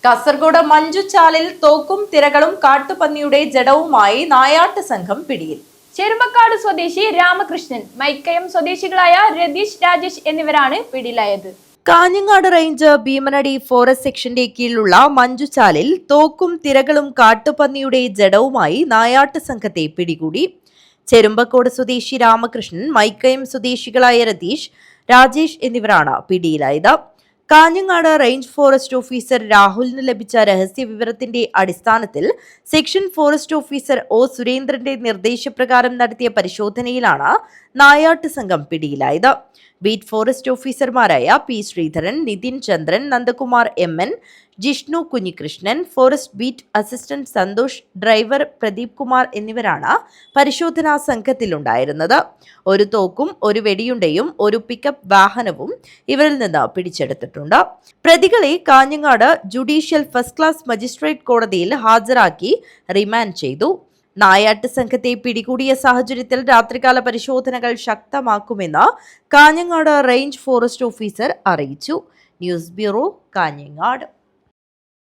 കാസർഗോഡ് മഞ്ചുച്ചാലിൽ തോക്കും തിരകളും കാട്ടുപന്നിയുടെ ജഡവുമായി നായാട്ട് സംഘം പിടിയിൽ. ചെറുമക്കാട് സ്വദേശി രാമകൃഷ്ണൻ, മൈക്കയം സ്വദേശികളായ രതീഷ്, രാജേഷ് എന്നിവരാണ് പിടിയിലായത്. കാഞ്ഞങ്ങാട് റേഞ്ച് ഭീമനടി ഫോറസ്റ്റ് സെക്ഷന്റെ കീഴിലുള്ള മഞ്ചുച്ചാലിൽ തോക്കും തിരകളും കാട്ടുപന്നിയുടെ ജഡവുമായി നായാട്ട് സംഘത്തെ പിടികൂടി. ചെറുമ്പക്കോട് സ്വദേശി രാമകൃഷ്ണൻ, മൈക്കയം സ്വദേശികളായ രതീഷ്, രാജേഷ് എന്നിവരാണ് പിടിയിലായത്. കാഞ്ഞങ്ങാട് റേഞ്ച് ഫോറസ്റ്റ് ഓഫീസർ രാഹുലിന് ലഭിച്ച രഹസ്യ വിവരത്തിന്റെ അടിസ്ഥാനത്തിൽ സെക്ഷൻ ഫോറസ്റ്റ് ഓഫീസർ ഒ സുരേന്ദ്രന്റെ നിർദ്ദേശപ്രകാരം നടത്തിയ പരിശോധനയിലാണ് നായാട്ട് സംഘം പിടിയിലായത്. ബീറ്റ് ഫോറസ്റ്റ് ഓഫീസർമാരായ P Sreedharan, Nithin Chandran, Nandakumar M N, Jishnu Kunhikrishnan, forest beat assistant Santhosh, driver Pradeep Kumar എന്നിവരാണ് പരിശോധനാ സംഘത്തിലുണ്ടായിരുന്നത്. ഒരു തോക്കും ഒരു വെടിയുണ്ടയും ഒരു പിക്കപ്പ് വാഹനവും ഇവരിൽ നിന്ന് പിടിച്ചെടുത്തിട്ടുണ്ട്. പ്രതികളെ Kanhangad judicial first class magistrate കോടതിയിൽ ഹാജരാക്കി റിമാൻഡ് ചെയ്തു. നായാട്ട് സംഘത്തെ പിടികൂടിയ സാഹചര്യത്തിൽ രാത്രികാല പരിശോധനകൾ ശക്തമാക്കുമെന്ന് കാഞ്ഞങ്ങാട് റേഞ്ച് ഫോറസ്റ്റ് ഓഫീസർ അറിയിച്ചു. News bureau, Kanhangad.